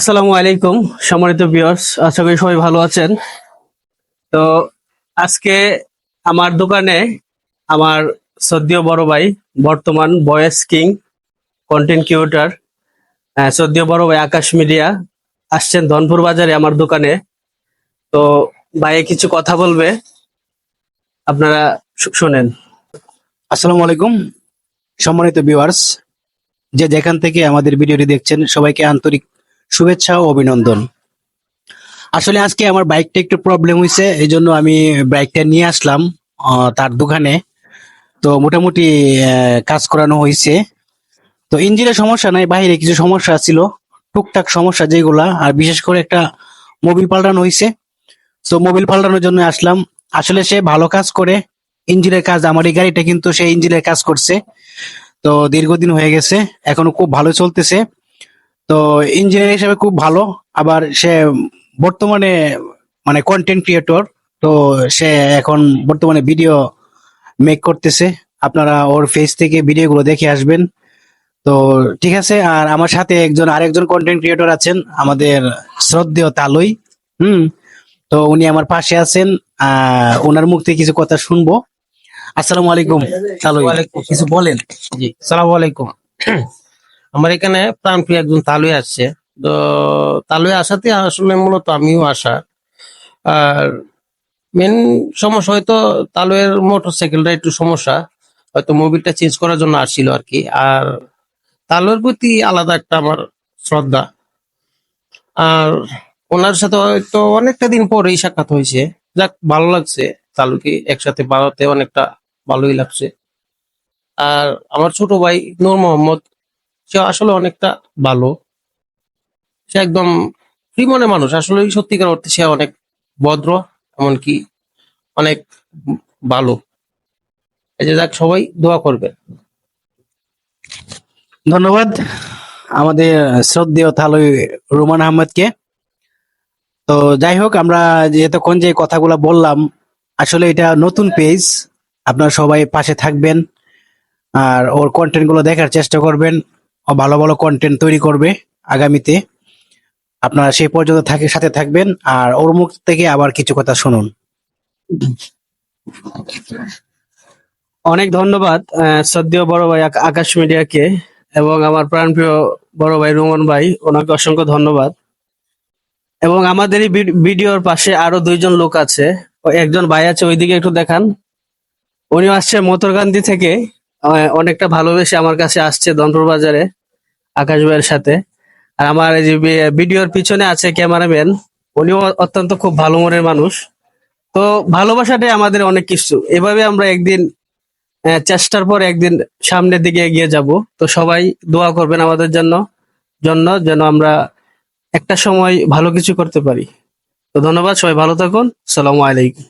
আসসালামু আলাইকুম সম্মানিত ভিউয়ার্স, আশা করি সবাই ভালো আছেন। তো আজকে আমার দোকানে আমার শ্রদ্ধেয় বড় ভাই, বর্তমান ভয়েস কিং কন্টেন্ট ক্রিয়েটর, শ্রদ্ধেয় বড় ভাই আকাশ মিডিয়া আসছেন ধনপুর বাজারে আমার দোকানে। তো ভাই কিছু কথা বলবে, আপনারা শোনেন। আসসালামু আলাইকুম সম্মানিত ভিউয়ার্স, যে যেখান থেকে আমাদের ভিডিওটি দেখছেন সবাইকে আন্তরিক শুভেচ্ছা ও অভিনন্দন। আসলে আজকে আমার বাইকটা একটু প্রবলেম হয়েছে, এই জন্য আমি বাইকটা নিয়ে আসলাম তার দোকানে। তো মোটামুটি কাজ করানো হয়েছে। তো ইঞ্জিনের সমস্যা নাই, বাইরে কিছু সমস্যা ছিল, টুকটাক সমস্যা যেগুলা, আর বিশেষ করে একটা মোবিল পাল্টানো হয়েছে। তো মোবিল পাল্টানোর জন্য আসলাম। আসলে সে ভালো কাজ করে, ইঞ্জিনের কাজ, আমার এই গাড়িটা কিন্তু সে ইঞ্জিনের কাজ করছে। তো দীর্ঘদিন হয়ে গেছে, এখনো খুব ভালো চলতেছে। তো ইঞ্জিনিয়ার হিসেবে খুব ভালো। আবার সে বর্তমানে মানে কন্টেন্ট ক্রিয়েটর। তো সে এখন বর্তমানে ভিডিও মেক করতেছে। আপনারা ওর ফেস থেকে ভিডিও গুলো দেখে আসবেন। তো ঠিক আছে। আর আমার সাথে আরেকজন কন্টেন্ট ক্রিয়েটর আছেন, আমাদের শ্রদ্ধেয় তালুই। হুম। তো উনি আমার পাশে আছেন। ওনার মুখ থেকে কিছু কথা শুনবো। আসসালামু আলাইকুম তালুই, ওয়ালাইকুম কিছু বলেন। জি। সালামু আলাইকুম। আমার এখানে প্রাণপ্রিয় একজন তালুই আসছে। তো তালুই আসাতে আসলে মূলত আমিও আসা। আর মেন সমস্যা হয়তো তালুয়ের মোটরসাইকেলটা একটু সমস্যা, হয়তো মোবিলটা চেঞ্জ করার জন্য আসছিল আর কি। আর তালুয়ের প্রতি আলাদা একটা আমার শ্রদ্ধা। আর ওনার সাথে হয়তো অনেকটা দিন পরেই সাক্ষাৎ হয়েছে। যাক, ভালো লাগছে। তালুকে একসাথে বাড়াতে অনেকটা ভালোই লাগছে। আর আমার ছোট ভাই নূর মোহাম্মদ, সে আসলে অনেকটা ভালো। সে একদম ফ্রি মনের মানুষ, আসলে সত্যিকার অর্থে সে অনেক ভদ্র, এমনকি অনেক ভালো। এই যে যাক, সবাই দোয়া করবে। ধন্যবাদ আমাদের শ্রদ্ধেয় তালুই রুমান আহমেদকে। তো যাই হোক, আমরা যে এতক্ষণ যে কথাগুলো বললাম, আসলে এটা নতুন পেজ। আপনারা সবাই পাশে থাকবেন আর ওর কন্টেন্ট গুলো দেখার চেষ্টা করবেন। ও ভালো ভালো কন্টেন্ট তৈরি করবে আগামীতে। আপনারা সেই পর্যন্ত সাথে থাকবেন। আর ওর মুখ থেকে আবার কিছু কথা শুনুন। অনেক ধন্যবাদ শ্রদ্ধেয় বড় ভাই আকাশ মিডিয়াকে, এবং আমার প্রাণপ্রিয় বড় ভাই রুমন ভাই, ওনাকে অসংখ্য ধন্যবাদ। এবং আমাদের এই ভিডিওর পাশে আরো দুইজন লোক আছে। একজন ভাই আছে, ওইদিকে একটু দেখান। উনি আসছে মোতরকান্দি থেকে, অনেকটা ভালোবেসে আমার কাছে আসছে ধনপুর বাজারে আকাশ ভাইয়ের সাথে। আর আমার এই যে ভিডিওর পিছনে আছে ক্যামেরাম্যান, উনিও অত্যন্ত খুব ভালো মনের মানুষ। তো ভালোবাসাটাই আমাদের অনেক কিছু। এভাবে আমরা একদিন চেষ্টার পর একদিন সামনের দিকে এগিয়ে যাব। তো সবাই দোয়া করবেন আমাদের জন্য জন্য যেন আমরা একটা সময় ভালো কিছু করতে পারি। তো ধন্যবাদ, সবাই ভালো থাকুন। আসসালামু আলাইকুম।